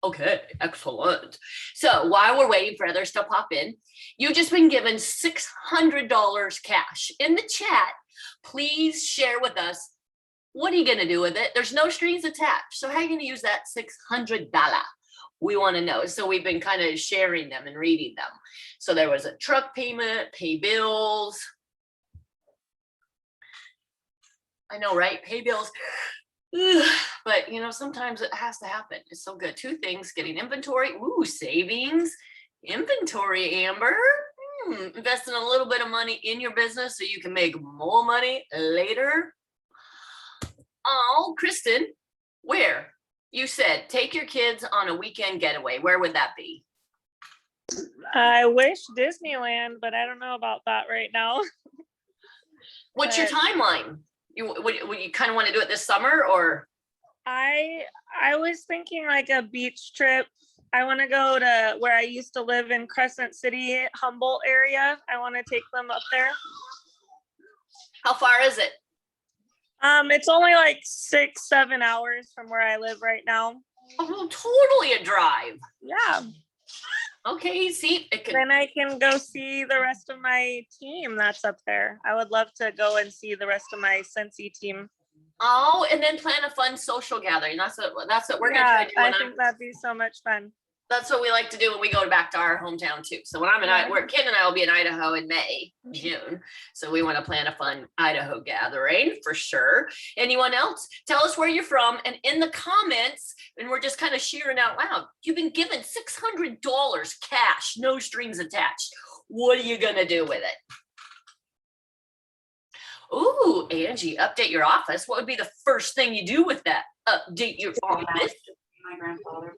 Okay, excellent. So while we're waiting for others to pop in, you've just been given $600 cash. In the chat, please share with us, what are you going to do with it? There's no strings attached. So how are you going to use that $600? We want to know. So we've been kind of sharing them and reading them. So there was a truck payment, pay bills. I know, right? Pay bills. But you know, sometimes it has to happen. It's so good. Two things: getting inventory. Ooh, savings, inventory, Amber. Investing a little bit of money in your business so you can make more money later. Oh, Kristen, where? You said take your kids on a weekend getaway. Where would that be? I wish Disneyland, but I don't know about that right now. What's your timeline? Would you kind of want to do it this summer, or? I was thinking like a beach trip. I want to go to where I used to live in Crescent City, Humboldt area. I want to take them up there. How far is it? It's only like 6-7 hours from where I live right now. Oh, well, totally a drive. Yeah. Okay, see, then I can go see the rest of my team that's up there. I would love to go and see the rest of my Scentsy team. Oh, and then plan a fun social gathering. That's what we're gonna try to do. I think that'd be so much fun. That's what we like to do when we go back to our hometown too. So when I'm in Ken and I will be in Idaho in June. So we want to plan a fun Idaho gathering for sure. Anyone else? Tell us where you're from, and in the comments, and we're just kind of sharing out loud. You've been given $600 cash, no strings attached. What are you gonna do with it? Ooh, Angie, update your office. What would be the first thing you do with that? Update your office. My grandfather.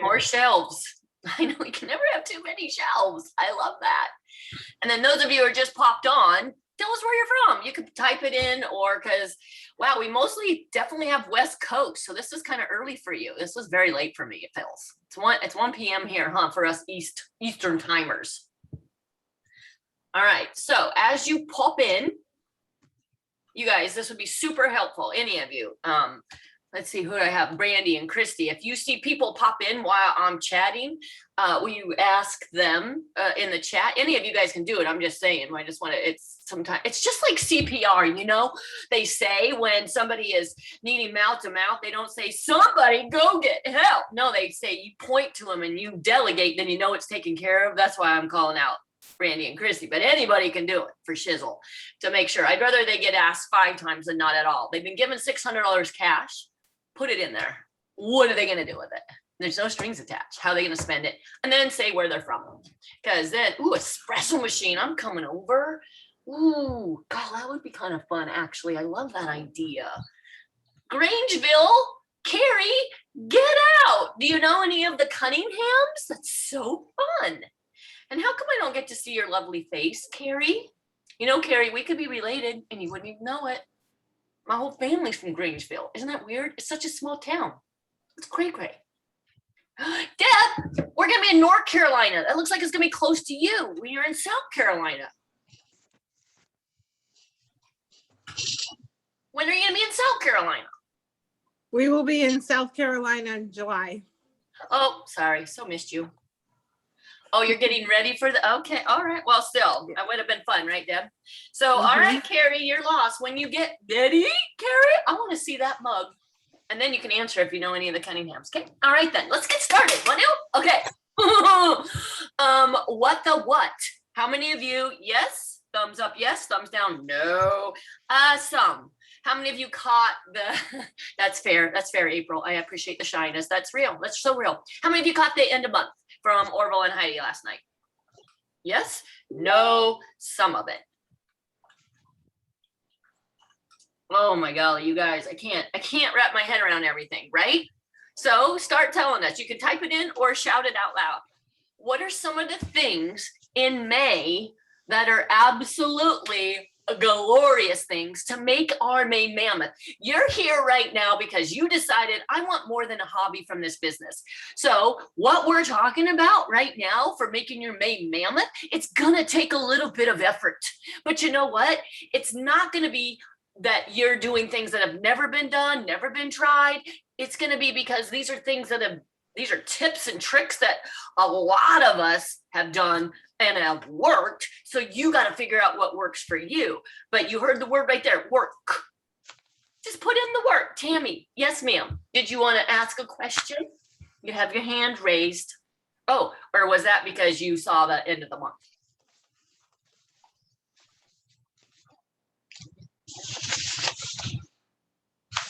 More shelves. I know we can never have too many shelves. I love that. And then those of you who are just popped on, tell us where you're from. You could type it in, or because, wow, we mostly definitely have West Coast. So this is kind of early for you. This was very late for me, it feels. It's 1 p.m. here, huh, for us Eastern timers. All right, so as you pop in, you guys, this would be super helpful, any of you. Let's see, who do I have? Brandy and Christy. If you see people pop in while I'm chatting, will you ask them in the chat? Any of you guys can do it. I'm just saying. I just want to. It's just like CPR. You know, they say when somebody is needing mouth to mouth, they don't say somebody go get help. No, they say you point to them and you delegate. Then you know it's taken care of. That's why I'm calling out Brandy and Christy, but anybody can do it for shizzle to make sure. I'd rather they get asked 5 times than not at all. They've been given $600 cash. Put it in there. What are they going to do with it? There's no strings attached. How are they going to spend it? And then say where they're from. Because then, ooh, espresso machine. I'm coming over. Ooh, God, that would be kind of fun, actually. I love that idea. Grangeville, Carrie, get out. Do you know any of the Cunninghams? That's so fun. And how come I don't get to see your lovely face, Carrie? You know, Carrie, we could be related and you wouldn't even know it. My whole family's from Grangeville. Isn't that weird? It's such a small town. It's great. Deb, we're going to be in North Carolina. That looks like it's going to be close to you when you're in South Carolina. When are you going to be in South Carolina? We will be in South Carolina in July. Oh, sorry. So missed you. Oh, you're getting ready for the, okay. All right. Well, still, that would have been fun, right, Deb? So, all right, Carrie, you're lost. When you get ready, Carrie, I want to see that mug. And then you can answer if you know any of the Cunninghams. Okay. All right, then let's get started. Want to? Okay. What the what? How many of you? Yes. Thumbs up. Yes. Thumbs down. No. Some. How many of you caught the, that's fair. That's fair, April. I appreciate the shyness. That's real. That's so real. How many of you caught the end of month from Orville and Heidi last night? Yes? No? Some of it. Oh my golly, you guys, I can't wrap my head around everything, right? So start telling us. You can type it in or shout it out loud. What are some of the things in May that are absolutely glorious things to make our May Mammoth? You're here right now because you decided I want more than a hobby from this business. So what we're talking about right now for making your May Mammoth, it's gonna take a little bit of effort, but you know what? It's not gonna be that you're doing things that have never been done, never been tried. It's going to be because these are things these are tips and tricks that a lot of us have done and have worked. So you got to figure out what works for you. But you heard the word right there, work. Just put in the work. Tammy, yes, ma'am. Did you want to ask a question? You have your hand raised. Oh, or was that because you saw the end of the month?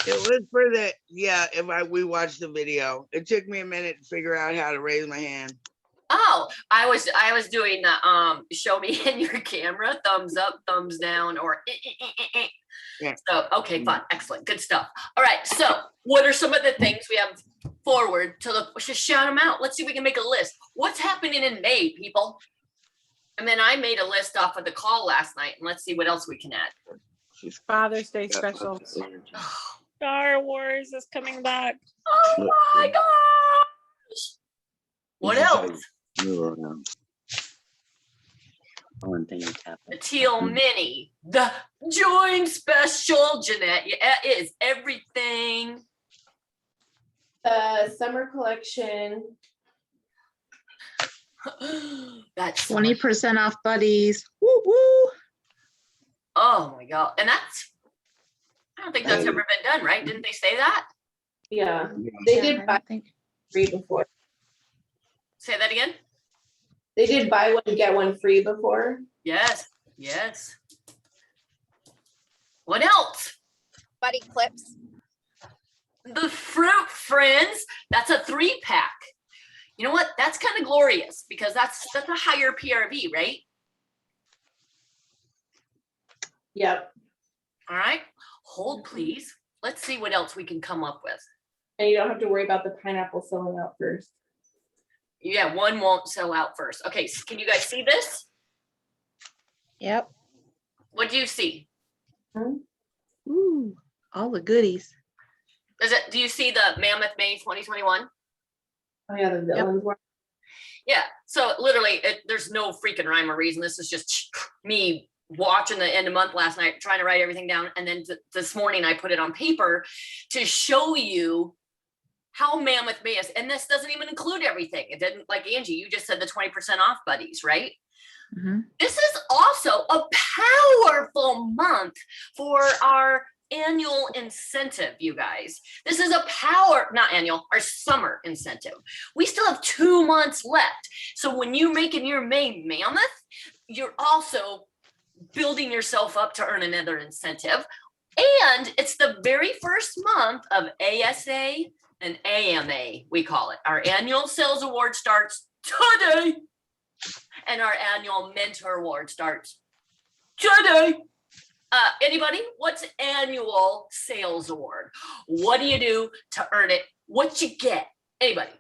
It was for the, yeah, we watched the video. It took me a minute to figure out how to raise my hand. Oh, I was doing the show me in your camera, thumbs up, thumbs down, or Yeah. So okay, fun, excellent, good stuff. All right, so what are some of the things we have forward to look? Just shout them out. Let's see if we can make a list. What's happening in May, people? And then I made a list off of the call last night, and let's see what else we can add. Father's Day special. Star Wars is coming back. Oh my gosh! What else? The teal mini, the join special, Jeanette. Yeah, it is everything. Summer collection. That's 20% off buddies. Woo woo. oh my god, and I don't think that's ever been done, right? Didn't they say that? Yeah, they Yeah, did I buy don't think. free before. Say that again. They did buy one, get one free before. Yes, yes. What else? Buddy clips. The Fruit Friends. That's a 3-pack. You know what? That's kind of glorious because that's a higher PRV, right? Yep. All right. Hold, please. Let's see what else we can come up with. And you don't have to worry about the pineapple selling out first. Yeah, one won't sell out first. Okay, so can you guys see this? Yep. What do you see? Ooh, all the goodies. Do you see the Mammoth May 2021? Oh yeah, the villains one. Yeah, so literally there's no freaking rhyme or reason. This is just me watching the end of month last night, trying to write everything down. And then this morning I put it on paper to show you how Mammoth May is. And this doesn't even include everything. It didn't, like Angie, you just said the 20% off buddies, right? Mm-hmm. This is also a powerful month for our annual incentive, you guys. This is our summer incentive. We still have 2 months left. So when you're making your May Mammoth, you're also building yourself up to earn another incentive. And it's the very first month of ASA and AMA, we call it. Our annual sales award starts today. And our annual mentor award starts today. Anybody? What's annual sales award? What do you do to earn it? What you get? Anybody?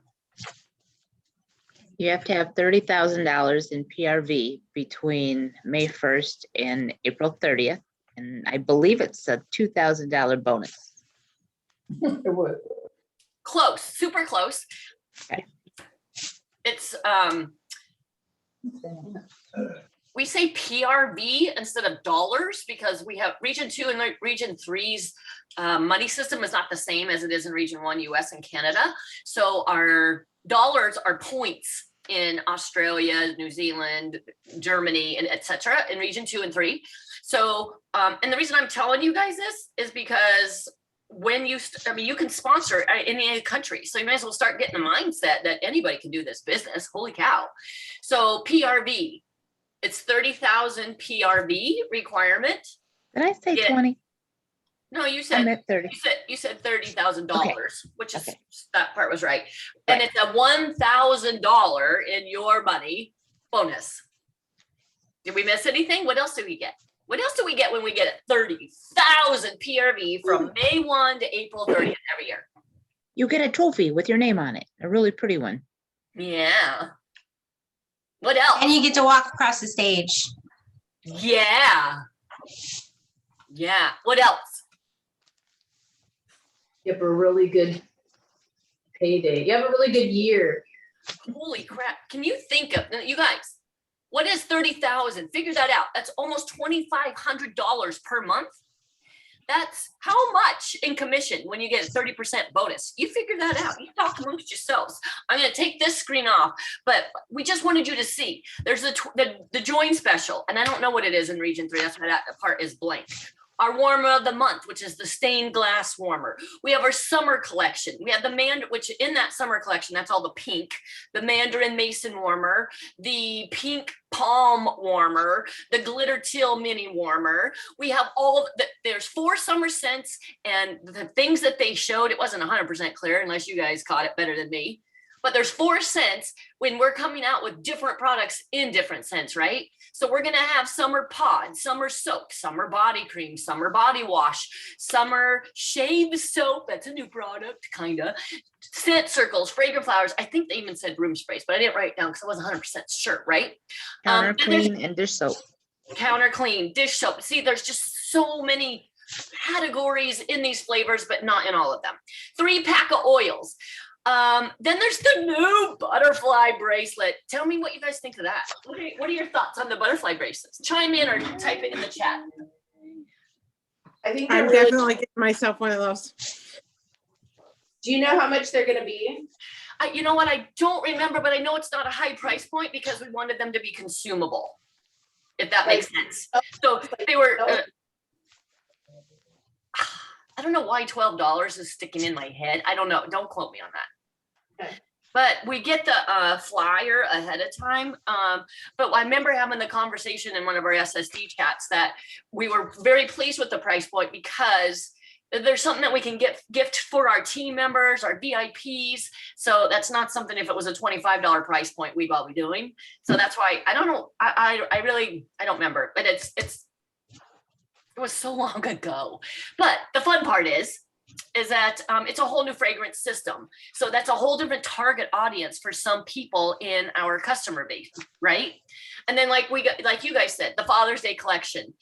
You have to have $30,000 in PRV between May 1st and April 30th. And I believe it's a $2,000 bonus. Close, super close. Okay. It's we say PRV instead of dollars because we have region 2 and region 3's money system is not the same as it is in region 1, US and Canada. So our dollars are points in Australia, New Zealand, Germany, and etc. in region 2 and 3. So, and the reason I'm telling you guys this is because when you can sponsor in any country, so you might as well start getting the mindset that anybody can do this business. Holy cow. So PRV, it's 30,000 PRV requirement. Did I say Yeah. 20? No, you I said meant 30. you said $30,000, which is Okay. that part was right. And Right. it's a $1,000 in your money bonus. Did we miss anything? What else do we get? What else do we get when we get 30,000 PRV from May 1 to April 30th every year? You get a trophy with your name on it, a really pretty one. Yeah. What else? And you get to walk across the stage. Yeah. Yeah. What else? You have a really good payday. You have a really good year. Holy crap. Can you think of, you guys, what is 30,000? Figure that out. That's almost $2,500 per month. That's how much in commission when you get a 30% bonus. You figure that out. You talk amongst yourselves. I'm going to take this screen off, but we just wanted you to see. There's the join special, and I don't know what it is in Region 3. That's why that part is blank. Our warmer of the month, which is the stained glass warmer. We have our summer collection. We have the which in that summer collection, that's all the pink, the Mandarin Mason warmer, the pink palm warmer, the glitter teal mini warmer. We have all of there's 4 summer scents, and the things that they showed, it wasn't 100% clear unless you guys caught it better than me. But there's 4 scents when we're coming out with different products in different scents, right? So we're gonna have summer pod, summer soap, summer body cream, summer body wash, summer shave soap. That's a new product, kinda. Scent circles, fragrant flowers. I think they even said room sprays, but I didn't write it down because I wasn't 100% sure, right? Counter clean and dish soap. Counter clean, dish soap. See, there's just so many categories in these flavors, but not in all of them. 3-pack of oils. Then there's the new butterfly bracelet. Tell me what you guys think of that. What are your thoughts on the butterfly bracelets? Chime in or type it in the chat. I think I'm they're really, definitely getting myself one of those. do you know how much they're gonna be? You know what? I don't remember, but I know it's not a high price point because we wanted them to be consumable, if that makes sense. So they were, I don't know why $12 is sticking in my head. I don't know. Don't quote me on that. Okay. But we get the flyer ahead of time. But I remember having the conversation in one of our SSD chats that we were very pleased with the price point because there's something that we can gift for our team members, our VIPs. So that's not something, if it was a $25 price point, we'd all be doing. So that's why I don't know. I really don't remember, but it was so long ago. But the fun part is that it's a whole new fragrance system. So that's a whole different target audience for some people in our customer base, right? And then like you guys said, the Father's Day collection,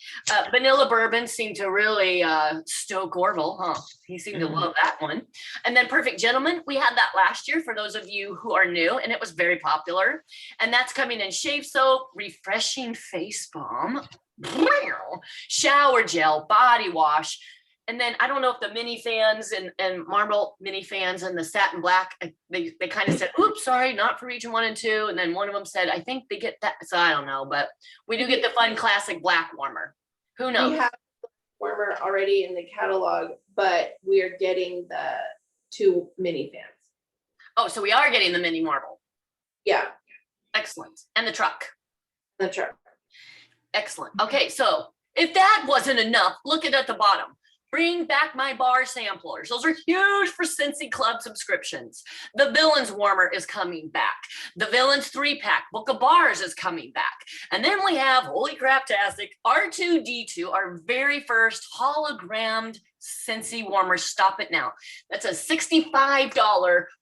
vanilla bourbon seemed to really stoke Orville, huh? He seemed to love that one. And then Perfect Gentleman, we had that last year for those of you who are new, and it was very popular. And that's coming in shave soap, refreshing face balm, shower gel, body wash. And then I don't know if the mini fans and marble mini fans and the satin black, they kind of said, oops, sorry, not for region 1 and 2. And then one of them said, I think they get that. So I don't know, but we do get the fun classic black warmer. Who knows? We have warmer already in the catalog, but we are getting the 2 mini fans. Oh, so we are getting the mini marble. Yeah, Excellent. And the truck. the truck. Excellent. Okay, so if that wasn't enough, look at the bottom. Bring back my bar samplers. Those are huge for Scentsy Club subscriptions. The Villains Warmer is coming back. The Villains 3-pack, Book of Bars is coming back. And then we have, holy craptastic, R2D2, our very first hologrammed Scentsy Warmer. Stop it now. That's a $65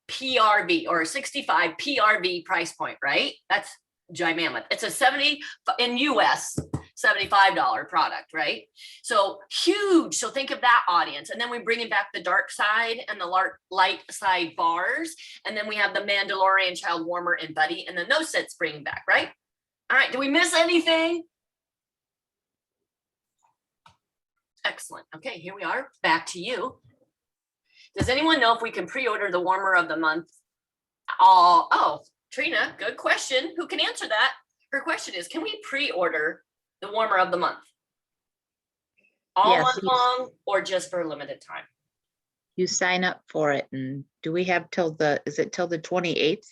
PRV or a 65 PRV price point, right? That's giant. It's a 70 in US. $75 product, right? So huge. So think of that audience. And then we bring back the dark side and the light side bars. And then we have the Mandalorian Child Warmer and Buddy. And then those sets bring back, right? All right. Do we miss anything? Excellent. Okay, here we are. Back to you. Does anyone know if we can pre-order the warmer of the month? Oh, Trina, good question. Who can answer that? Her question is, can we pre-order the warmer of the month? All Yes, month long or just for a limited time? You sign up for it, and do we have is it till the 28th?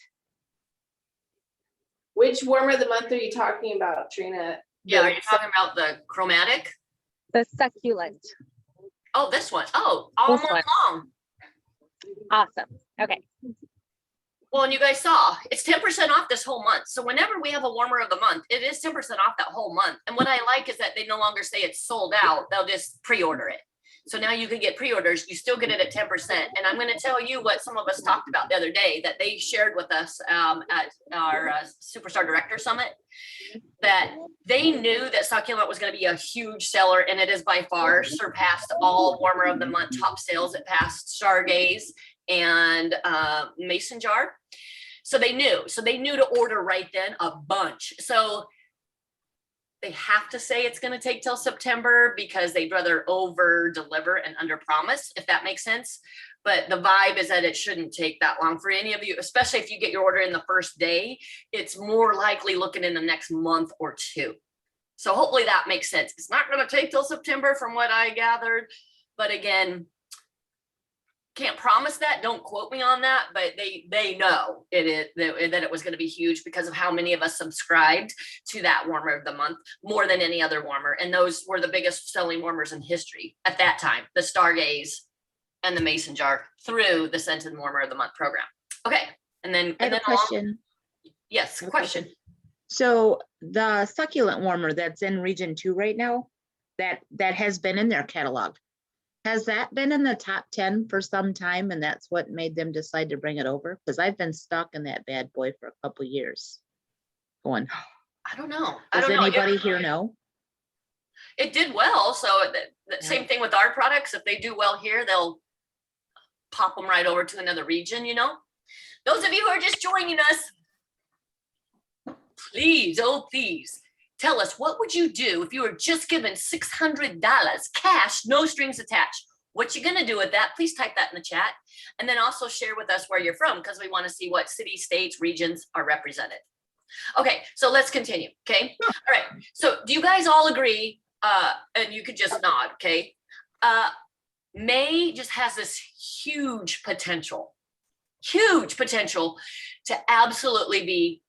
Which warmer of the month are you talking about, Trina? Yeah, are you talking about the chromatic? The succulent. Oh, this one. Oh, all This month long. Awesome. Okay. Well, and you guys saw, it's 10% off this whole month. So whenever we have a warmer of the month, it is 10% off that whole month. And what I like is that they no longer say it's sold out. They'll just pre-order it. So now you can get pre-orders. You still get it at 10%. And I'm going to tell you what some of us talked about the other day that they shared with us at our Superstar Director Summit, that they knew that succulent was going to be a huge seller. And it is by far surpassed all warmer of the month top sales. It passed Stargaze and Mason Jar. So they knew to order right then a bunch. So they have to say it's going to take till September because they'd rather over deliver and under promise, if that makes sense. But the vibe is that it shouldn't take that long for any of you, especially if you get your order in the first day. It's more likely looking in the next month or two. So hopefully that makes sense. It's not going to take till September from what I gathered. But again, can't promise that. Don't quote me on that. But they know that it was going to be huge because of how many of us subscribed to that warmer of the month more than any other warmer. And those were the biggest selling warmers in history at that time, the Stargaze and the Mason Jar through the Scented Warmer of the Month program. Okay. And then, I have a question. Yes, question. So the succulent warmer that's in region 2 right now, that has been in their catalog. Has that been in the top 10 for some time, and that's what made them decide to bring it over? Because I've been stuck in that bad boy for a couple of years. Going, I don't know. Does anybody here know? It did well. So the same thing with our products. If they do well here, they'll pop them right over to another region, you know? Those of you who are just joining us, please, oh please, tell us, what would you do if you were just given $600 cash, no strings attached? What you gonna do with that? Please type that in the chat. And then also share with us where you're from, because we wanna see what cities, states, regions are represented. Okay, so let's continue, okay? All right, so do you guys all agree, and you could just nod, okay? May just has this huge potential to absolutely be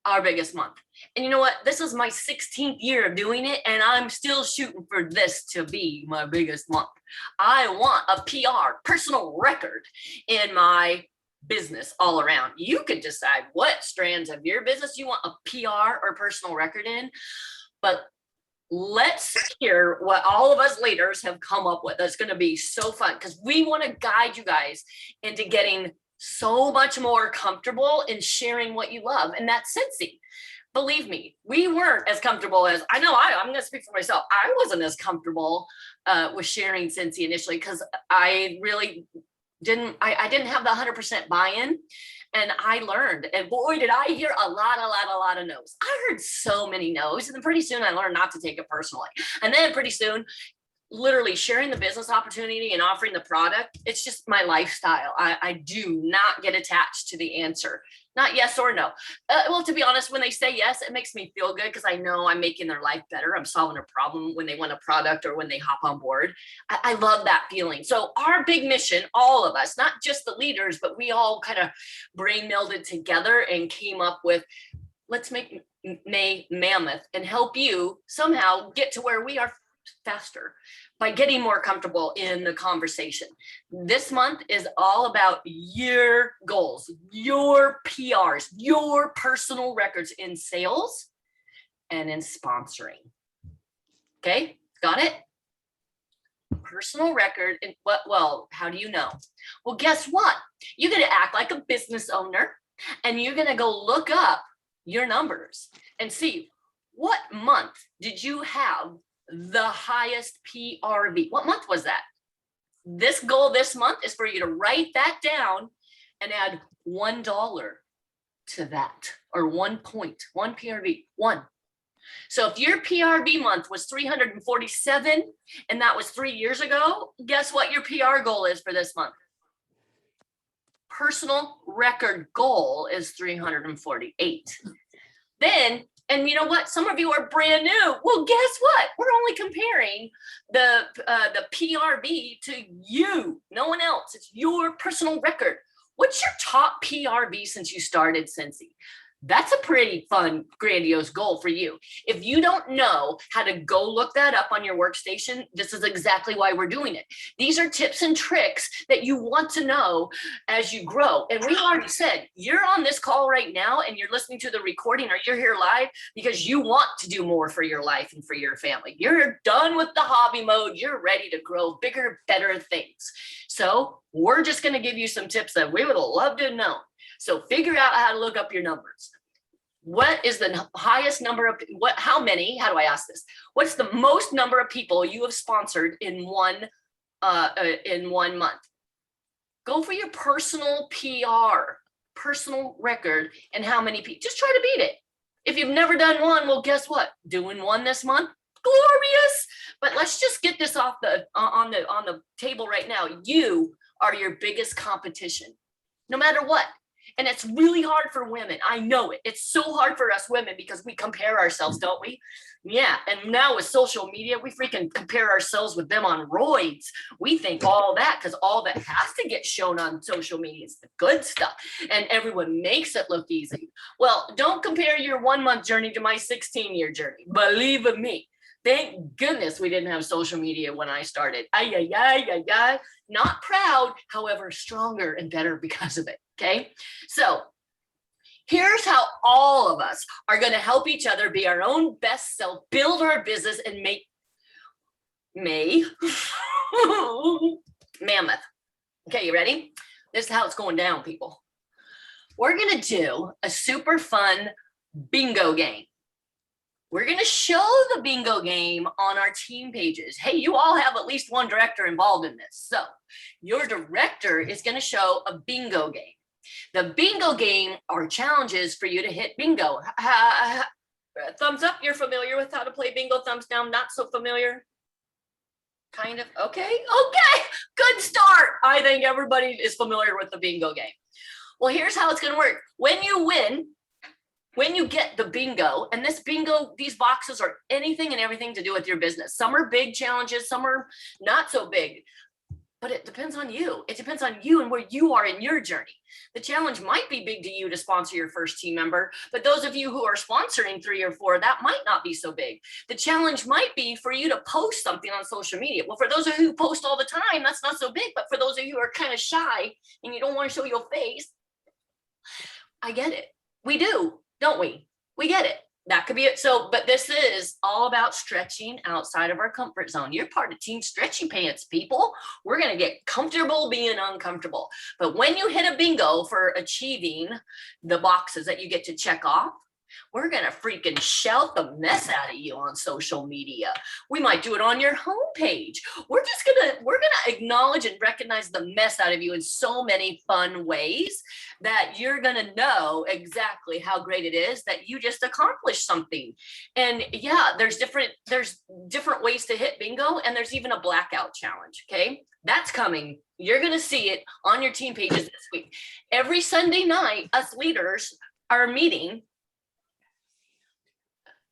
our biggest month. And you know what? This is my 16th year of doing it, and I'm still shooting for this to be my biggest month. I want a PR, personal record, in my business all around. You could decide what strands of your business you want a PR or personal record in, but let's hear what all of us leaders have come up with. That's going to be so fun, because we want to guide you guys into getting so much more comfortable in sharing what you love. And that's Scentsy. Believe me, we weren't as comfortable as, I'm going to speak for myself. I wasn't as comfortable with sharing Scentsy initially, because I really didn't have the 100% buy-in. And I learned, and boy, did I hear a lot of no's. I heard so many no's, and then pretty soon I learned not to take it personally. And then pretty soon, literally sharing the business opportunity and offering the product, it's just my lifestyle. I do not get attached to the answer. Not yes or no. Well, to be honest, when they say yes, it makes me feel good, because I know I'm making their life better. I'm solving a problem when they want a product or when they hop on board. I love that feeling. So our big mission, all of us, not just the leaders, but we all kind of brain melded together and came up with, let's make May Mammoth and help you somehow get to where we are faster by getting more comfortable in the conversation. This month is all about your goals, your PRs, your personal records in sales and in sponsoring. Okay, got it? Personal record. And what? Well, how do you know? Well, guess what? You're going to act like a business owner, and you're going to go look up your numbers and see, what month did you have the highest PRV? What month was that? This goal this month is for you to write that down and add $1 to that, or 1 point, one PRV, one. So if your PRV month was 347, and that was 3 years ago, guess what your PR goal is for this month? Personal record goal is 348. Then, and you know what? Some of you are brand new. Well, guess what? We're only comparing the PRV to you, no one else. It's your personal record. What's your top PRV since you started Scentsy? That's a pretty fun, grandiose goal for you. If you don't know how to go look that up on your workstation, this is exactly why we're doing it. These are tips and tricks that you want to know as you grow. And we already said, you're on this call right now and you're listening to the recording, or you're here live because you want to do more for your life and for your family. You're done with the hobby mode. You're ready to grow bigger, better things. So we're just going to give you some tips that we would love to know. So figure out how to look up your numbers. What is the highest number of, how many, how do I ask this? What's the most number of people you have sponsored in one month? Go for your personal PR, personal record, and how many people, just try to beat it. If you've never done one, well, guess what? Doing one this month, glorious. But let's just get this off on the table right now. You are your biggest competition, no matter what. And it's really hard for women. I know it. It's so hard for us women because we compare ourselves, don't we? Yeah. And now with social media, we freaking compare ourselves with them on roids. We think all that because all that has to get shown on social media is the good stuff. And everyone makes it look easy. Well, don't compare your 1 month journey to my 16-year journey. Believe me. Thank goodness we didn't have social media when I started. Ay, ay, ay, ay, ay. Not proud, however, stronger and better because of it. Okay. So here's how all of us are going to help each other be our own best self, build our business, and make Mammoth. Okay, you ready? This is how it's going down, people. We're going to do a super fun bingo game. We're going to show the bingo game on our team pages. Hey, you all have at least one director involved in this. So your director is going to show a bingo game. The bingo game are challenges for you to hit bingo. Thumbs up, you're familiar with how to play bingo. Thumbs down, not so familiar. Kind of, okay, good start. I think everybody is familiar with the bingo game. Well, here's how it's gonna work. When you win, when you get the bingo, and this bingo, these boxes are anything and everything to do with your business. Some are big challenges, some are not so big. But it depends on you. It depends on you and where you are in your journey. The challenge might be big to you to sponsor your first team member, but those of you who are sponsoring 3 or 4, that might not be so big. The challenge might be for you to post something on social media. Well, for those of you who post all the time, that's not so big, but for those of you who are kind of shy and you don't want to show your face, I get it. We do, don't we? We get it. That could be it. So, but this is all about stretching outside of our comfort zone. You're part of Team Stretchy Pants, people. We're going to get comfortable being uncomfortable. But when you hit a bingo for achieving the boxes that you get to check off, we're going to freaking shout the mess out of you on social media. We might do it on your homepage. We're going to acknowledge and recognize the mess out of you in so many fun ways that you're going to know exactly how great it is that you just accomplished something. And yeah, there's different ways to hit bingo, and there's even a blackout challenge. Okay. That's coming. You're going to see it on your team pages this week. Every Sunday night, us leaders are meeting.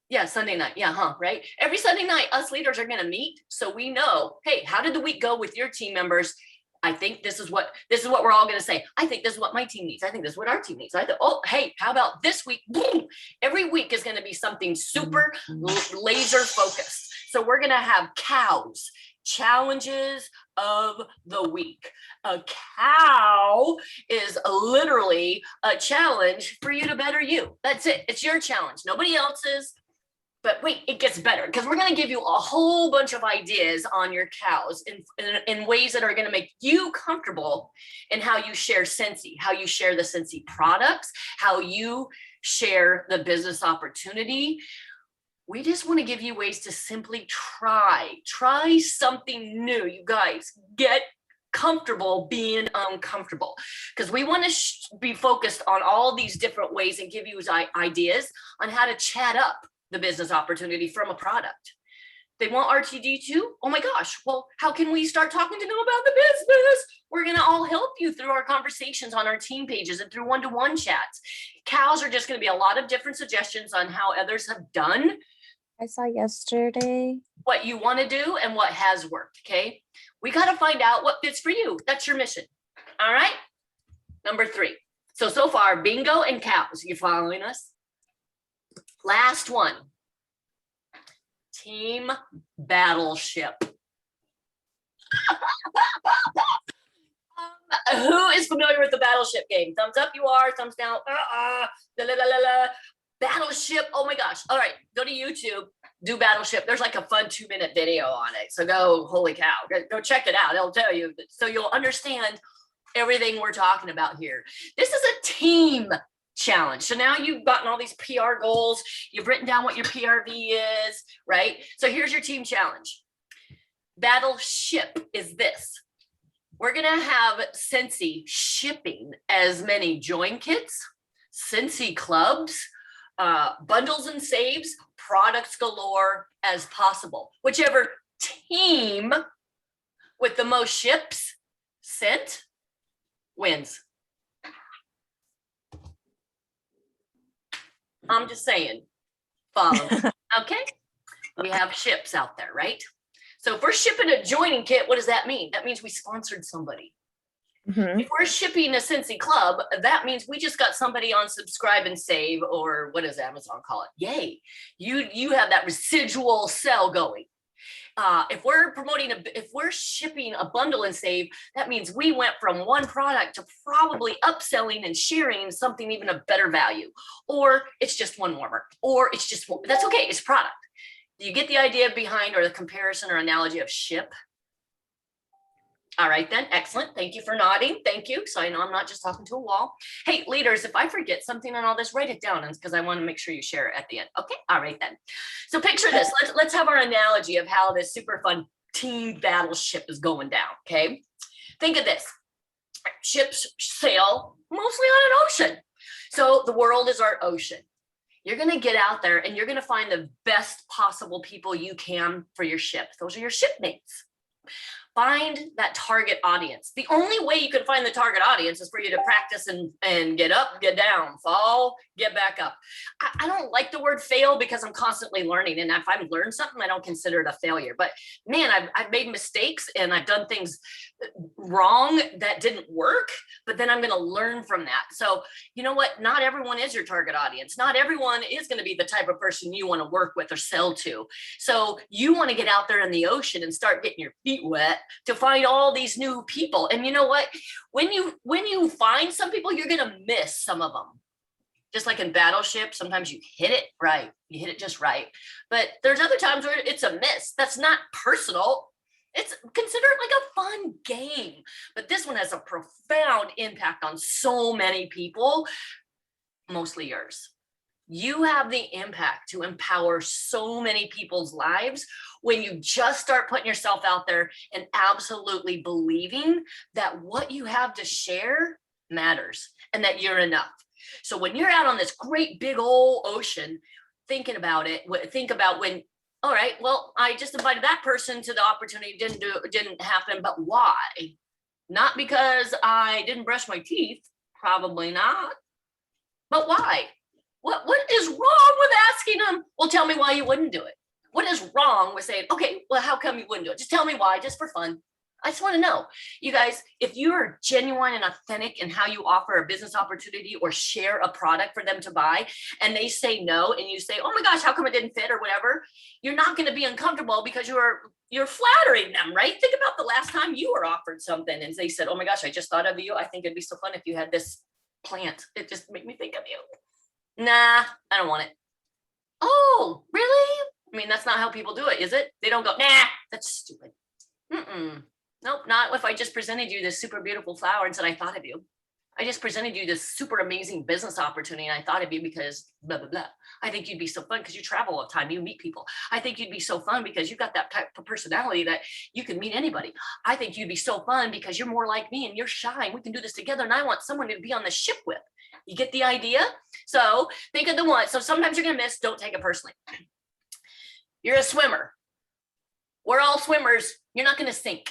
Yeah, Sunday night. Yeah, right? Every Sunday night, us leaders are going to meet. So we know, hey, how did the week go with your team members? I think this is what we're all going to say. I think this is what my team needs. I think this is what our team needs. Oh, hey, how about this week? Boom. Every week is going to be something super laser focused. So we're going to have cows, challenges of the week. A cow is literally a challenge for you to better you. That's it. It's your challenge. Nobody else's. But wait, it gets better because we're going to give you a whole bunch of ideas on your cows in ways that are going to make you comfortable in how you share Scentsy, how you share the Scentsy products, how you share the business opportunity. We just want to give you ways to simply try something new. You guys, get comfortable being uncomfortable, because we want to be focused on all these different ways and give you ideas on how to chat up the business opportunity from a product. They want RTD too? Oh my gosh. Well, how can we start talking to them about the business? We're going to all help you through our conversations on our team pages and through one-to-one chats. Cows are just going to be a lot of different suggestions on how others have done. I saw yesterday. What you want to do and what has worked. Okay. We got to find out what fits for you. That's your mission. All right. Number 3. So far, bingo and cows. You following us? Last one, Team Battleship. Who is familiar with the Battleship game? Thumbs up, you are. Thumbs down. Battleship. Oh my gosh. All right, go to YouTube. Do Battleship. There's like a fun 2-minute video on it. So go, holy cow, go check it out. It'll tell you, so you'll understand everything we're talking about here. This is a team challenge. So now you've gotten all these PR goals. You've written down what your PRV is, right? So here's your team challenge. Battleship is this. We're going to have Scentsy shipping as many join kits, Scentsy clubs, bundles and saves, products galore as possible. Whichever team with the most ships sent wins. I'm just saying, follow me. Okay? We have ships out there, right? So if we're shipping a joining kit, what does that mean? That means we sponsored somebody. If we're shipping a Scentsy Club, that means we just got somebody on subscribe and save, or what does Amazon call it? Yay. You have that residual sell going. If we're shipping a bundle and save, that means we went from one product to probably upselling and sharing something even of better value, or it's just one warmer, or it's just one, that's okay, it's product. Do you get the idea behind, or the comparison or analogy of ship? All right then, excellent. Thank you for nodding. Thank you. So I know I'm not just talking to a wall. Hey, leaders, if I forget something on all this, write it down, because I want to make sure you share it at the end. Okay, all right then. So picture this. Let's have our analogy of how this super fun team battleship is going down. Okay, think of this. Ships sail mostly on an ocean. So the world is our ocean. You're going to get out there and you're going to find the best possible people you can for your ship. Those are your shipmates. Find that target audience. The only way you can find the target audience is for you to practice and get up, get down, fall, get back up. I don't like the word fail because I'm constantly learning. And if I've learned something, I don't consider it a failure. But man, I've made mistakes and I've done things wrong that didn't work, but then I'm going to learn from that. So you know what? Not everyone is your target audience. Not everyone is going to be the type of person you want to work with or sell to. So you want to get out there in the ocean and start getting your feet wet to find all these new people. And you know what? When you find some people, you're going to miss some of them. Just like in Battleship, sometimes you hit it right. You hit it just right. But there's other times where it's a miss. That's not personal. It's considered like a fun game. But this one has a profound impact on so many people, mostly yours. You have the impact to empower so many people's lives when you just start putting yourself out there and absolutely believing that what you have to share matters and that you're enough. So when you're out on this great big old ocean, thinking about it, think about when, all right, well, I just invited that person to the opportunity, didn't happen, but why? Not because I didn't brush my teeth, probably not, but why? What is wrong with asking them? Well, tell me why you wouldn't do it. What is wrong with saying, okay, well, how come you wouldn't do it? Just tell me why, just for fun. I just want to know. You guys, if you are genuine and authentic in how you offer a business opportunity or share a product for them to buy, and they say no, and you say, oh my gosh, how come it didn't fit or whatever, you're not going to be uncomfortable because you're flattering them, right? Think about the last time you were offered something and they said, oh my gosh, I just thought of you. I think it'd be so fun if you had this plant. It just made me think of you. Nah, I don't want it. Oh, really? I mean, that's not how people do it, is it? They don't go, nah, that's stupid. Nope, not if I just presented you this super beautiful flower and said, I thought of you. I just presented you this super amazing business opportunity and I thought of you because blah, blah, blah. I think you'd be so fun because you travel all the time, you meet people. I think you'd be so fun because you've got that type of personality that you can meet anybody. I think you'd be so fun because you're more like me and you're shy and we can do this together and I want someone to be on the ship with. You get the idea? So think of the one. So sometimes you're going to miss, don't take it personally. You're a swimmer. We're all swimmers. You're not going to sink.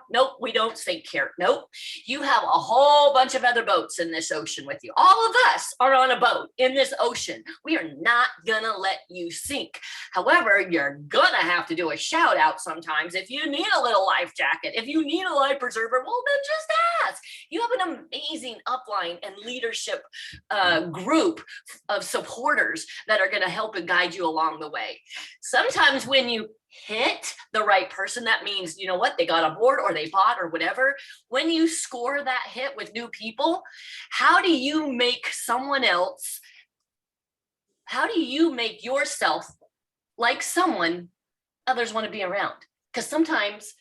Nope, we don't sink here. Nope. You have a whole bunch of other boats in this ocean with you. All of us are on a boat in this ocean. We are not going to let you sink. However, you're going to have to do a shout out sometimes. If you need a little life jacket, if you need a life preserver, well, then just ask. You have an amazing upline and leadership group of supporters that are going to help and guide you along the way. Sometimes when you hit the right person, that means, you know what, they got on board or they bought or whatever. When you score that hit with new people, how do you make someone else, how do you make yourself like someone others want to be around? Because sometimes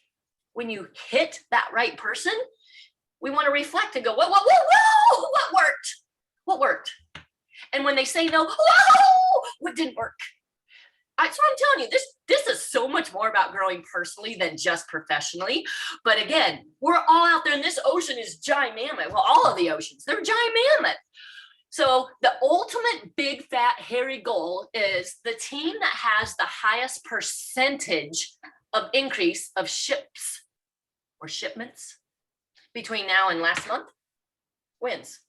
when you hit that right person, we want to reflect and go, whoa, what worked? What worked? And when they say no, whoa, what didn't work? So I'm telling you, this is so much more about growing personally than just professionally. But again, we're all out there and this ocean is giant mammoth. Well, all of the oceans, they're giant mammoth. So the ultimate big fat hairy goal is the team that has the highest percentage of increase of ships or shipments between now and last month wins.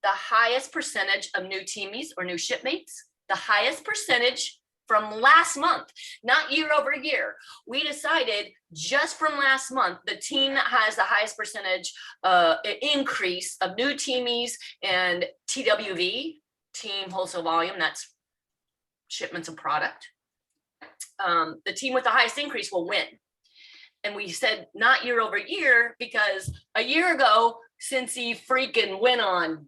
The highest percentage of new teamies or new shipmates, the highest percentage from last month, not year over year. We decided just from last month, the team that has the highest percentage increase of new teamies and TWV, team wholesale volume, that's shipments of product. The team with the highest increase will win. And we said not year over year because a year ago, Scentsy freaking went on,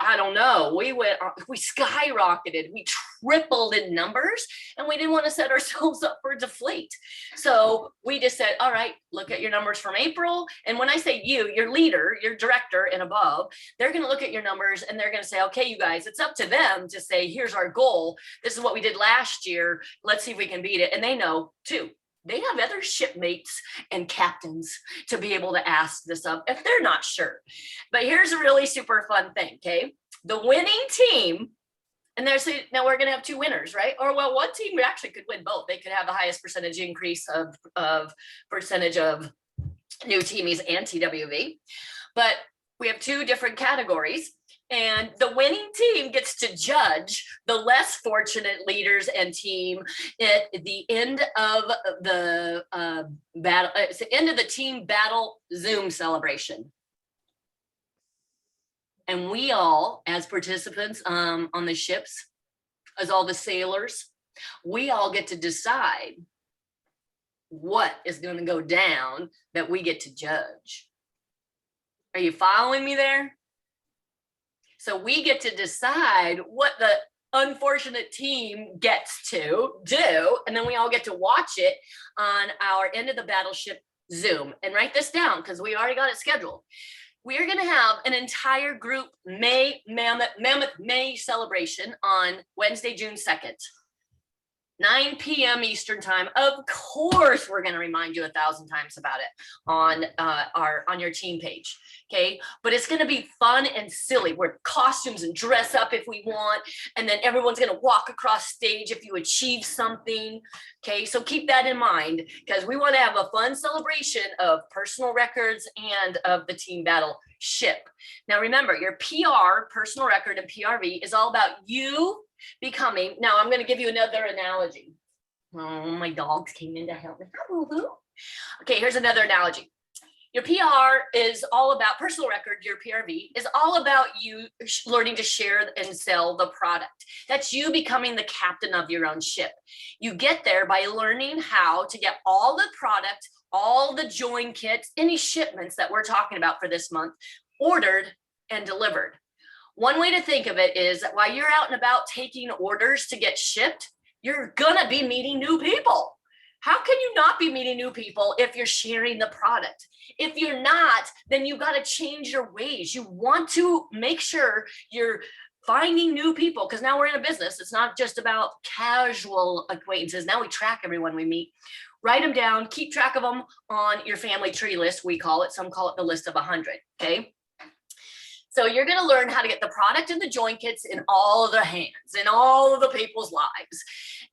I don't know, we skyrocketed, we tripled in numbers, and we didn't want to set ourselves up for deflate. So we just said, all right, look at your numbers from April. And when I say you, your leader, your director and above, they're going to look at your numbers and they're going to say, okay, you guys, it's up to them to say, here's our goal. This is what we did last year. Let's see if we can beat it. And they know too. They have other shipmates and captains to be able to ask this up if they're not sure. But here's a really super fun thing, okay? The winning team, and now we're gonna have two winners, right? Or well, one team actually could win both. They could have the highest percentage increase of percentage of new teamies and TWV. But we have two different categories. And the winning team gets to judge the less fortunate leaders and team at the end of the battle. It's the end of the team battle Zoom celebration. And we all, as participants on the ships, as all the sailors, we all get to decide what is going to go down that we get to judge. Are you following me there? So we get to decide what the unfortunate team gets to do, and then we all get to watch it on our end of the battleship Zoom. And write this down because we already got it scheduled. We are going to have an entire group Mammoth May celebration on Wednesday, June 2nd. 9 p.m. Eastern time. Of course, we're going to remind you 1,000 times about it on your team page. Okay, but it's going to be fun and silly. Wear costumes and dress up if we want, and then everyone's going to walk across stage if you achieve something. Okay, so keep that in mind because we want to have a fun celebration of personal records and of the team battleship. Now, remember, your PR, personal record, and PRV is all about you becoming. Now I'm going to give you another analogy. Oh, my dogs came in to help me. Okay, here's another analogy. Your PR is all about personal record. Your PRV is all about you learning to share and sell the product. That's you becoming the captain of your own ship. You get there by learning how to get all the product, all the join kits, any shipments that we're talking about for this month, ordered and delivered. One way to think of it is that while you're out and about taking orders to get shipped, you're gonna be meeting new people. How can you not be meeting new people if you're sharing the product? If you're not, then you got to change your ways. You want to make sure you're finding new people because now we're in a business. It's not just about casual acquaintances. Now we track everyone we meet. Write them down, keep track of them on your family tree list, we call it. Some call it the list of 100, okay? So you're going to learn how to get the product and the join kits in all of their hands, in all of the people's lives.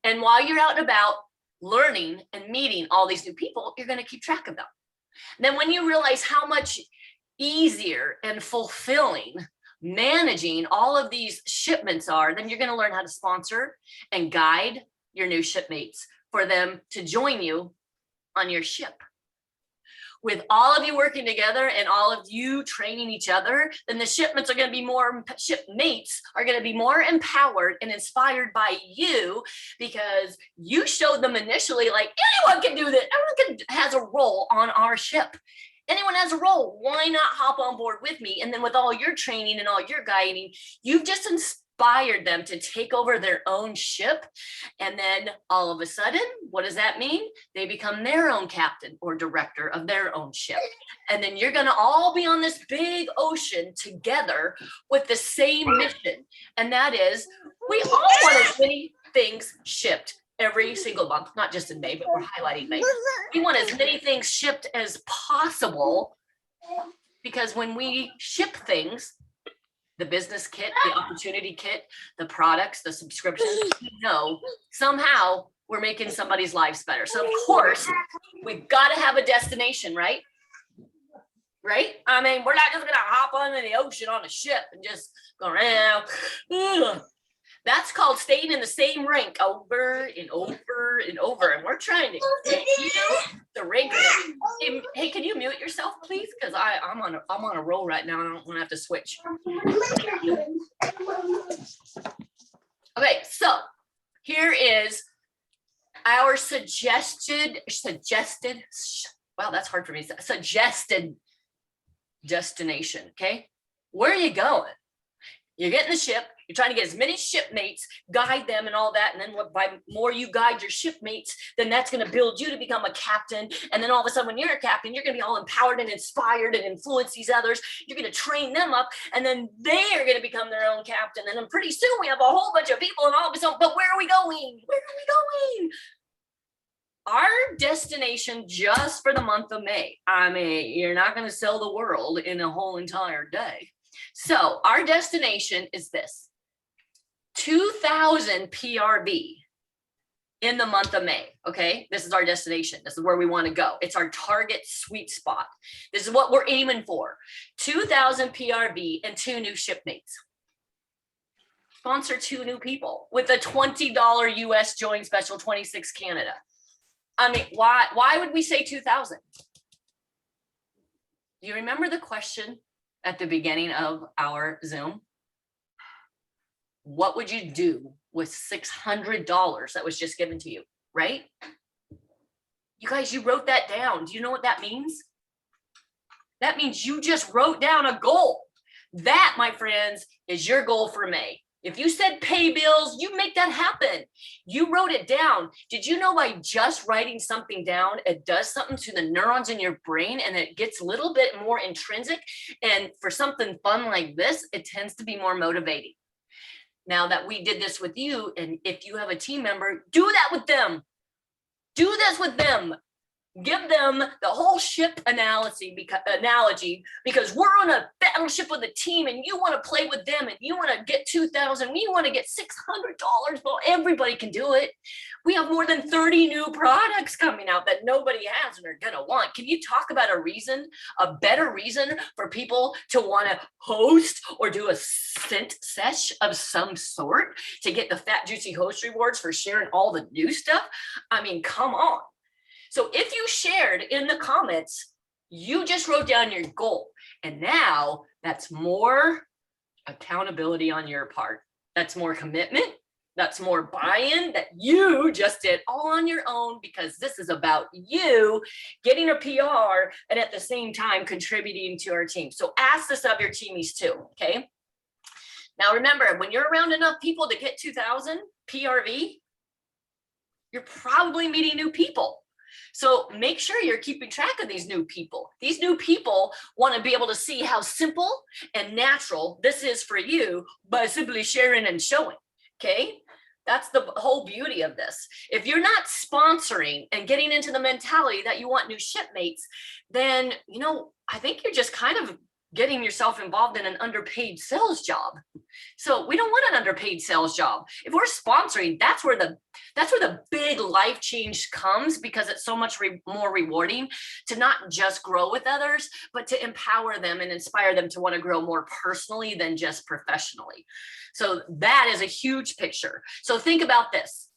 And while you're out and about learning and meeting all these new people, you're going to keep track of them. And then when you realize how much easier and fulfilling managing all of these shipments are, then you're going to learn how to sponsor and guide your new shipmates for them to join you on your ship. With all of you working together and all of you training each other, then the shipments are going to be shipmates are going to be more empowered and inspired by you because you showed them initially like anyone can do this. Everyone has a role on our ship. Anyone has a role. Why not hop on board with me? And then with all your training and all your guiding, you've just inspired them to take over their own ship. And then all of a sudden, what does that mean? They become their own captain or director of their own ship. And then you're going to all be on this big ocean together with the same mission. And that is, we all want as many things shipped every single month, not just in May, but we're highlighting May. We want as many things shipped as possible because when we ship things, the business kit, the opportunity kit, the products, the subscriptions, somehow we're making somebody's lives better. So of course, we've got to have a destination, right? Right? I mean, we're not just gonna hop onto the ocean on a ship and just go around. Ugh. That's called staying in the same rink over and over and over. And we're trying to get you the rink. Hey, can you mute yourself, please? Because I'm on a roll right now. I don't want to have to switch. Okay, so here is our suggested. Wow, that's hard for me. Suggested destination. Okay, where are you going? You're getting the ship. You're trying to get as many shipmates, guide them and all that. And then by more you guide your shipmates, then that's going to build you to become a captain. And then all of a sudden, when you're a captain, you're going to be all empowered and inspired and influence these others. You're going to train them up, and then they are going to become their own captain. And then pretty soon we have a whole bunch of people and all of a sudden, but where are we going? Where are we going? Our destination just for the month of May. I mean, you're not going to sell the world in a whole entire day. So our destination is this. 2,000 PRV in the month of May. Okay, this is our destination. This is where we want to go. It's our target sweet spot. This is what we're aiming for. 2,000 PRV and 2 new shipmates. Sponsor 2 new people with a $20 US join special, 26 Canada. I mean, why would we say 2,000? Do you remember the question at the beginning of our Zoom? What would you do with $600 that was just given to you, right? You guys, you wrote that down. Do you know what that means? That means you just wrote down a goal. That, my friends, is your goal for May. If you said pay bills, you make that happen. You wrote it down. Did you know by just writing something down, it does something to the neurons in your brain and it gets a little bit more intrinsic? And for something fun like this, it tends to be more motivating. Now that we did this with you, and if you have a team member, do that with them. Do this with them. Give them the whole ship analogy because we're on a battleship with a team and you want to play with them and you want to get 2,000, we want to get $600. Well, everybody can do it. We have more than 30 new products coming out that nobody has and are going to want. Can you talk about a better reason for people to want to host or do a scent sesh of some sort to get the fat, juicy host rewards for sharing all the new stuff? I mean, come on. So if you shared in the comments, you just wrote down your goal. And now that's more accountability on your part. That's more commitment. That's more buy-in that you just did all on your own because this is about you getting a PR and at the same time contributing to our team. So ask this of your teamies too, okay? Now remember, when you're around enough people to get 2,000 PRV, you're probably meeting new people. So make sure you're keeping track of these new people. These new people want to be able to see how simple and natural this is for you by simply sharing and showing, okay? That's the whole beauty of this. If you're not sponsoring and getting into the mentality that you want new shipmates, then, I think you're just kind of getting yourself involved in an underpaid sales job. So we don't want an underpaid sales job. If we're sponsoring, that's where the big life change comes because it's so much more rewarding to not just grow with others, but to empower them and inspire them to want to grow more personally than just professionally. So that is a huge picture. So think about this.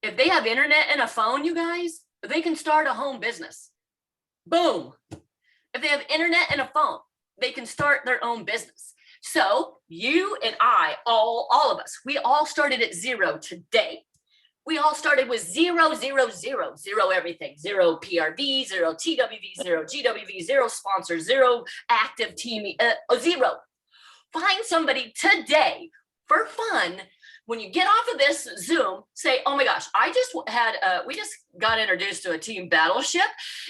If they have internet and a phone, you guys, they can start a home business. Boom. If they have internet and a phone, they can start their own business. So you and I, all of us, we all started at 0 today. We all started with 0, 0, 0, 0 everything. 0 PRV, 0 TWV, 0 GWV, 0 sponsors, 0 active team, 0. Find somebody today for fun. When you get off of this Zoom, say, oh my gosh, we just got introduced to a team BATTLEship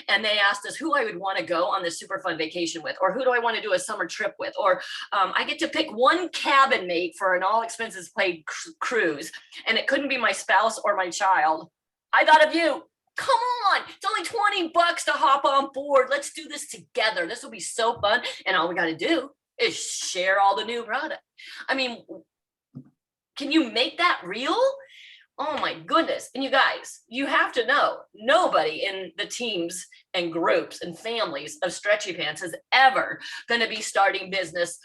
and they asked us who I would want to go on this super fun vacation with, or who do I want to do a summer trip with, or I get to pick one cabin mate for an all expenses paid cruise and it couldn't be my spouse or my child. I thought of you. Come on, it's only $20 to hop on board. Let's do this together. This will be so fun. And all we got to do is share all the new product. I mean, can you make that real? Oh my goodness. And you guys, you have to know, nobody in the teams and groups and families of Stretchy Pants is ever going to be starting business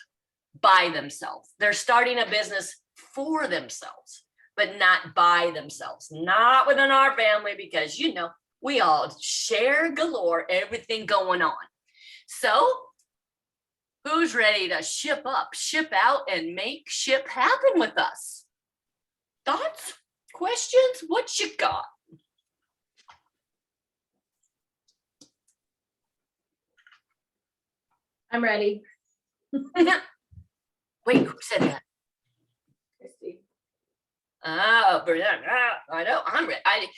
by themselves. They're starting a business for themselves, but not by themselves, not within our family, because, you know, we all share galore, everything going on. So who's ready to ship up, ship out, and make ship happen with us? Thoughts? Questions? What you got? I'm ready. Wait, who said that? Christy. Oh, I know. I'm ready.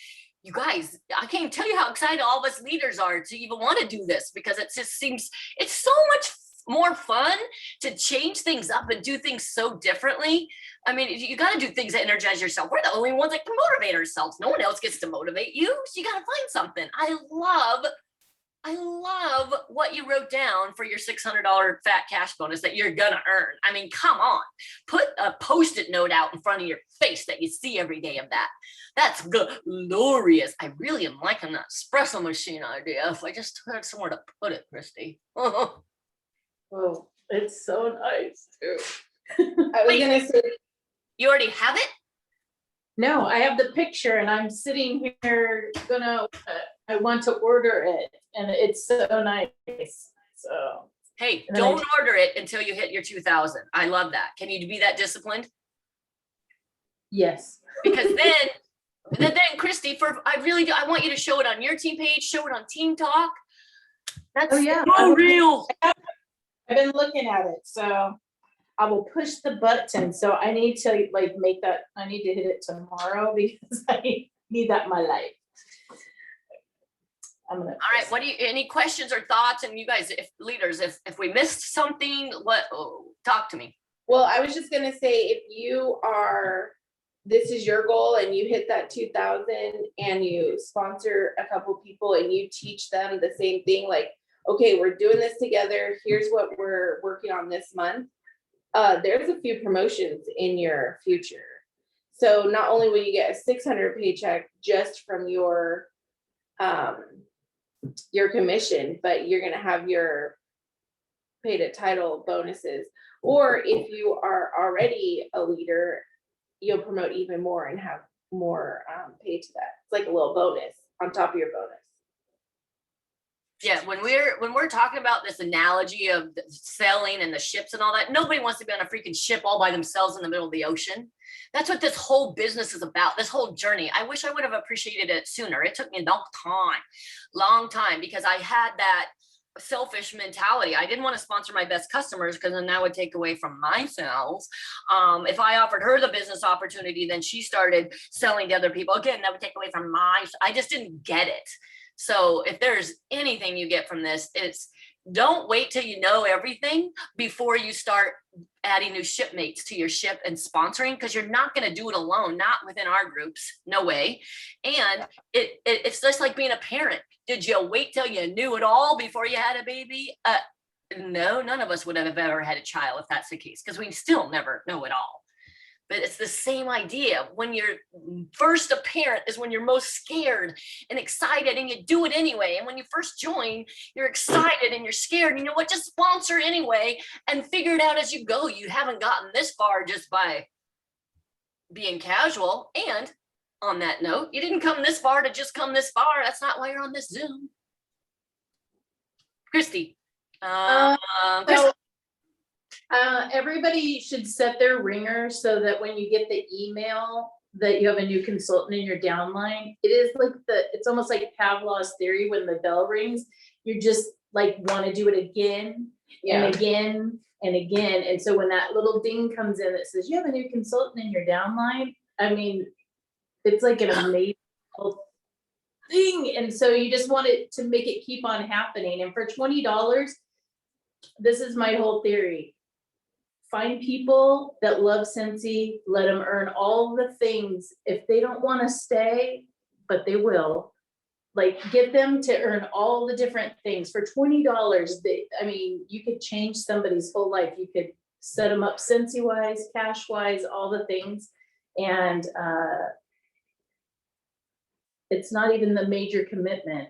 You guys, I can't tell you how excited all of us leaders are to even want to do this, because it just seems it's so much more fun to change things up and do things so differently. I mean, you got to do things that energize yourself. We're the only ones that can motivate ourselves. No one else gets to motivate you. So you got to find something. I love what you wrote down for your $600 fat cash bonus that you're gonna earn. I mean, come on, put a Post-it note out in front of your face that you see every day of that. That's glorious. I really am liking that espresso machine idea. If I just had somewhere to put it, Christy. Oh, it's so nice too. I was gonna say, You already have it? no, I have the picture and I'm sitting here I want to order it and it's so nice. So. Hey, And then don't order it until you hit your 2,000. I love that. Can you be that disciplined? Yes. Because then Christy, I want you to show it on your team page, show it on Team Talk. That's so real. I've been looking at it, so I will push the button. So I need to make that, I need to hit it tomorrow because I need that in my life. All right, any questions or thoughts? And you guys, if leaders, if we missed something, talk to me. Well, I was just gonna say, this is your goal and you hit that 2,000 and you sponsor a couple people and you teach them the same thing, like, okay, we're doing this together. Here's what we're working on this month. There's a few promotions in your future. So not only will you get a 600 paycheck just from your commission, but you're gonna have your paid at title bonuses. Or if you are already a leader, you'll promote even more and have more paid to that. It's like a little bonus on top of your bonus. Yeah, when we're talking about this analogy of selling and the ships and all that, nobody wants to be on a freaking ship all by themselves in the middle of the ocean. That's what this whole business is about, this whole journey. I wish I would have appreciated it sooner. It took me a long time, because I had that selfish mentality. I didn't want to sponsor my best customers because then that would take away from my sales. If I offered her the business opportunity, then she started selling to other people. Again, that would take away from I just didn't get it. So if there's anything you get from this, it's don't wait till you know everything before you start adding new shipmates to your ship and sponsoring, because you're not going to do it alone, not within our groups, no way. And it's just like being a parent. Did you wait till you knew it all before you had a baby? No, none of us would have ever had a child if that's the case, because we still never know it all. But it's the same idea. When you're first a parent is when you're most scared and excited, and you do it anyway. And when you first join, you're excited and you're scared. And you know what? Just sponsor anyway and figure it out as you go. You haven't gotten this far just by being casual. And on that note, you didn't come this far to just come this far. That's not why you're on this Zoom. Christy. Everybody should set their ringer so that when you get the email that you have a new consultant in your downline, it is like it's almost like Pavlov's theory. When the bell rings, you just want to do it again and again and again. And so when that little ding comes in that says you have a new consultant in your downline, I mean, it's like an amazing thing. And so you just want it to make it keep on happening. And for $20, this is my whole theory. Find people that love Scentsy, let them earn all the things. If they don't want to stay, but they will, like get them to earn all the different things for $20. I mean, you could change somebody's whole life. You could set them up Scentsy wise, cash wise, all the things. And it's not even the major commitment,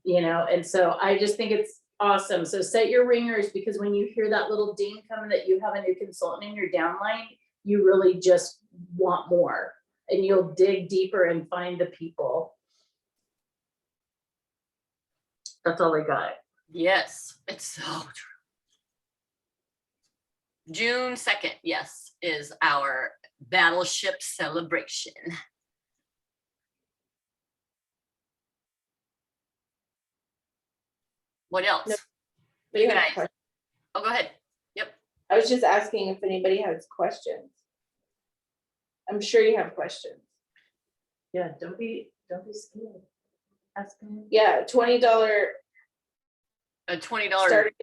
you know? And so I just think it's awesome. So set your ringers, because when you hear that little ding coming that you have a new consultant in your downline, you really just want more, and you'll dig deeper and find the people. That's all I got. Yes, it's so true. June 2nd, yes, is our Battleship celebration. What else? No, You have a guys. question. Oh, go ahead. Yep. I was just asking if anybody has questions. I'm sure you have questions. Yeah, don't be scared. Ask me. Yeah, $20 A $20. starting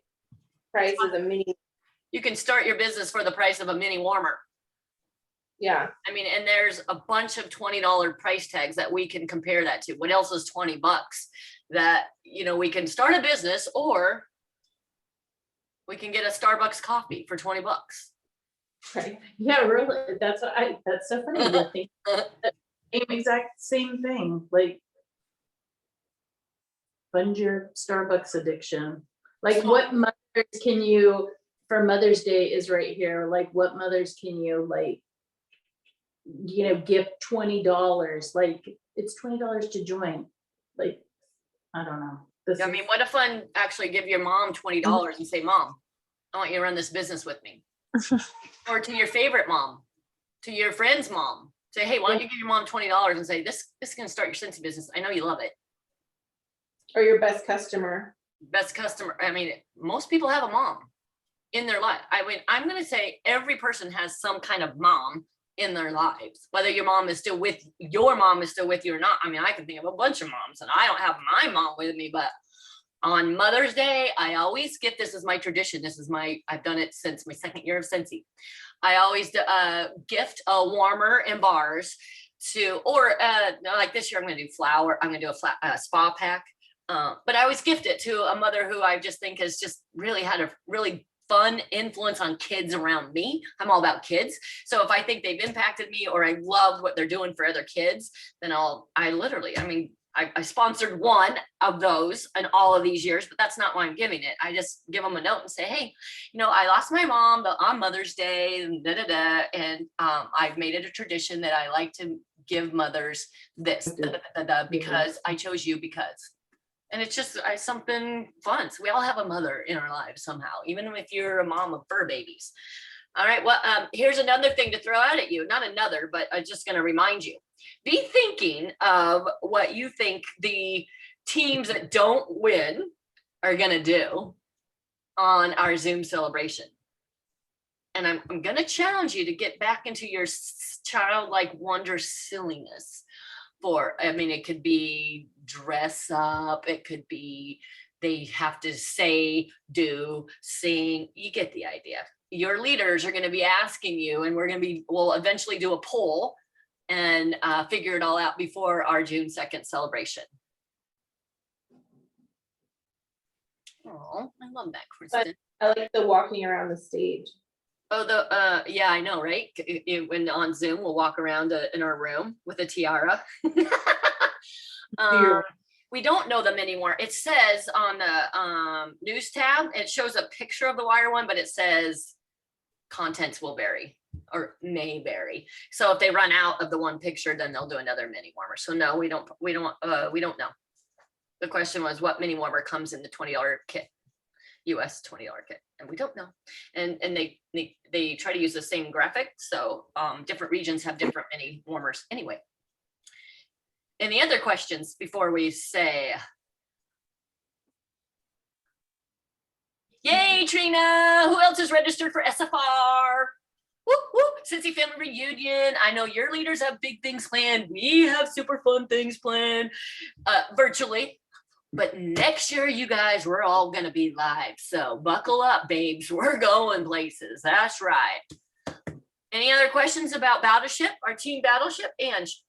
price is a mini. You can start your business for the price of a mini warmer. Yeah, I mean, and there's a bunch of $20 price tags that we can compare that to. What else is $20 that, you know, we can start a business, or we can get a Starbucks coffee for $20. right. Yeah, really. That's so funny. I think exact same thing. Like, fund your Starbucks addiction. Like, what mothers can you, for Mother's Day is right here. Like, what mothers can you, like, you know, give $20? Like, it's $20 to join. Like, I don't know. I mean, what if I actually give your mom $20 and say, Mom, I want you to run this business with me. Or to your favorite mom, to your friend's mom. Say, hey, why don't you give your mom $20 and say, this is going to start your Scentsy business. I know you love it. Or your best customer. Best customer. I mean, most people have a mom in their life. I mean, I'm going to say every person has some kind of mom in their lives, whether your mom is still with you or not. I mean, I can think of a bunch of moms, and I don't have my mom with me, but on Mother's Day, I always get, this is my tradition. I've done it since my 2nd year of Scentsy. I always gift a warmer and bars to, or like this year, I'm going to do a spa pack. But I always gift it to a mother who I just think has just really had a really fun influence on kids around me. I'm all about kids. So if I think they've impacted me, or I love what they're doing for other kids, then I sponsored one of those in all of these years, but that's not why I'm giving it. I just give them a note and say, hey, you know, I lost my mom on Mother's Day, and and I've made it a tradition that I like to give mothers this because I chose you because. And it's just something fun. So we all have a mother in our lives somehow, even if you're a mom of fur babies. All right, well, here's another thing to throw out at you. Not another, but I'm just going to remind you. Be thinking of what you think the teams that don't win are going to do on our Zoom celebration. And I'm going to challenge you to get back into your childlike wonder silliness. It could be dress up. It could be they have to say, do, sing. You get the idea. Your leaders are going to be asking you, and we'll eventually do a poll and figure it all out before our June 2nd celebration. Oh, I love that, Kristen. I like the walking around the stage. Oh, yeah, I know, right? When on Zoom, we'll walk around in our room with a tiara. We don't know them anymore. It says on the news tab, it shows a picture of the wire one, but it says contents will vary or may vary. So if they run out of the one picture, then they'll do another mini warmer. So no, we don't know. The question was, what mini warmer comes in the $20 kit? US $20 kit, and we don't know. And they try to use the same graphic, so different regions have different mini warmers anyway. Any other questions before we say yay, Trina? Who else is registered for SFR? Whoop, whoop. Scentsy family reunion. I know your leaders have big things planned. We have super fun things planned virtually. But next year, you guys, we're all going to be live. So buckle up, babes. We're going places. That's right. Any other questions about BATTLEship, our team BATTLEship? Ange?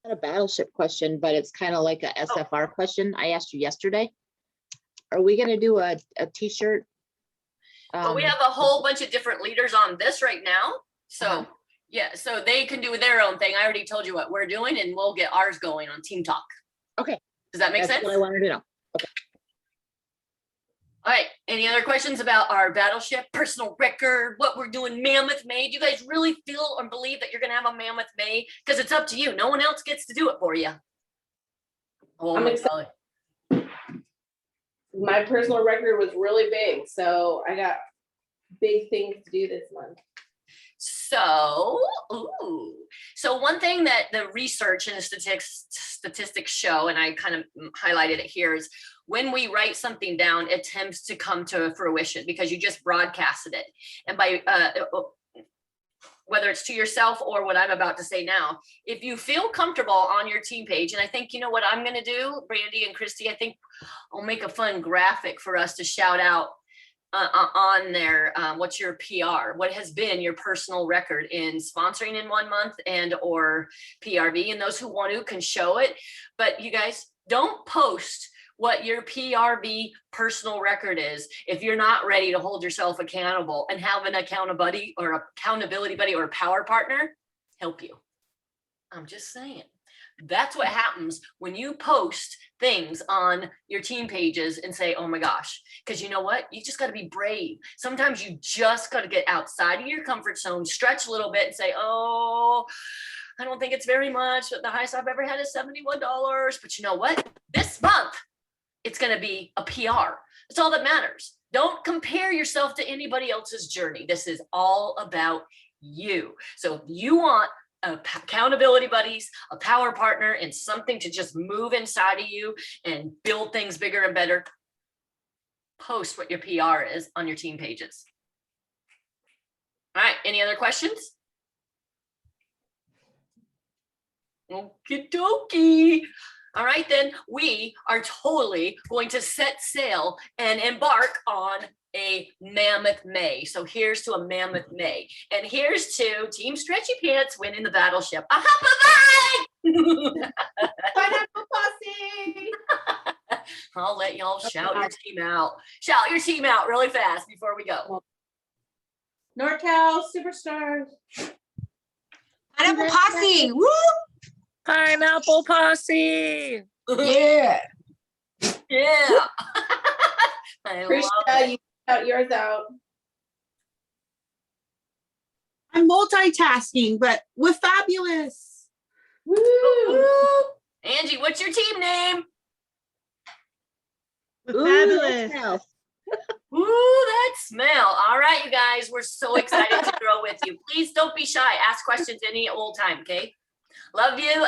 Not a battleship question, but it's kind of like a SFR question I asked you yesterday. Are we gonna do a t-shirt? But we have a whole bunch of different leaders on this right now. So Uh-huh. yeah, so they can do their own thing. I already told you what we're doing and we'll get ours going on Team Talk. Okay. Does that make That's sense? what I wanted to know. All right. Any other questions about our battleship, personal record, what we're doing, Mammoth May? Do you guys really feel or believe that you're going to have a Mammoth May? Because it's up to you. No one else gets to do it for you. Oh, I'm my excited. God. My personal record was really big, so I got big things to do this month. So one thing that the research and the statistics show, and I kind of highlighted it here, is when we write something down, it tends to come to fruition because you just broadcasted it. And by whether it's to yourself or what I'm about to say now, if you feel comfortable on your team page, and I think, you know what I'm going to do, Brandy and Christy, I think I'll make a fun graphic for us to shout out on there. What's your PR? What has been your personal record in sponsoring in 1 month and or PRV? And those who want to can show it. But you guys don't post what your PRV personal record is if you're not ready to hold yourself accountable and have an accountability buddy or a power partner help you. I'm just saying. That's what happens when you post things on your team pages and say, oh my gosh, because you know what? You just got to be brave. Sometimes you just got to get outside of your comfort zone, stretch a little bit and say, oh, I don't think it's very much. The highest I've ever had is $71. But you know what? This month, it's going to be a PR. That's all that matters. Don't compare yourself to anybody else's journey. This is all about you. So if you want accountability buddies, a power partner, and something to just move inside of you and build things bigger and better, post what your PR is on your team pages. All right, any other questions? Okie dokie. All right, then we are totally going to set sail and embark on a Mammoth May. So here's to a Mammoth May. And here's to Team Stretchy Pants winning the battleship. Bye! Pineapple Posse! I'll let y'all shout your team out. Shout your team out really fast before we go. NorCal Superstars. Pineapple Posse. Woo! Pineapple Posse. Yeah. Yeah. I love Krishna, you shout yours out. I'm multitasking, but we're fabulous. Woo! it. Angie, what's your team name? We're fabulous. Ooh, that smell. All right, you guys, we're so excited to grow with you. Please don't be shy. Ask questions any old time, okay? Love you.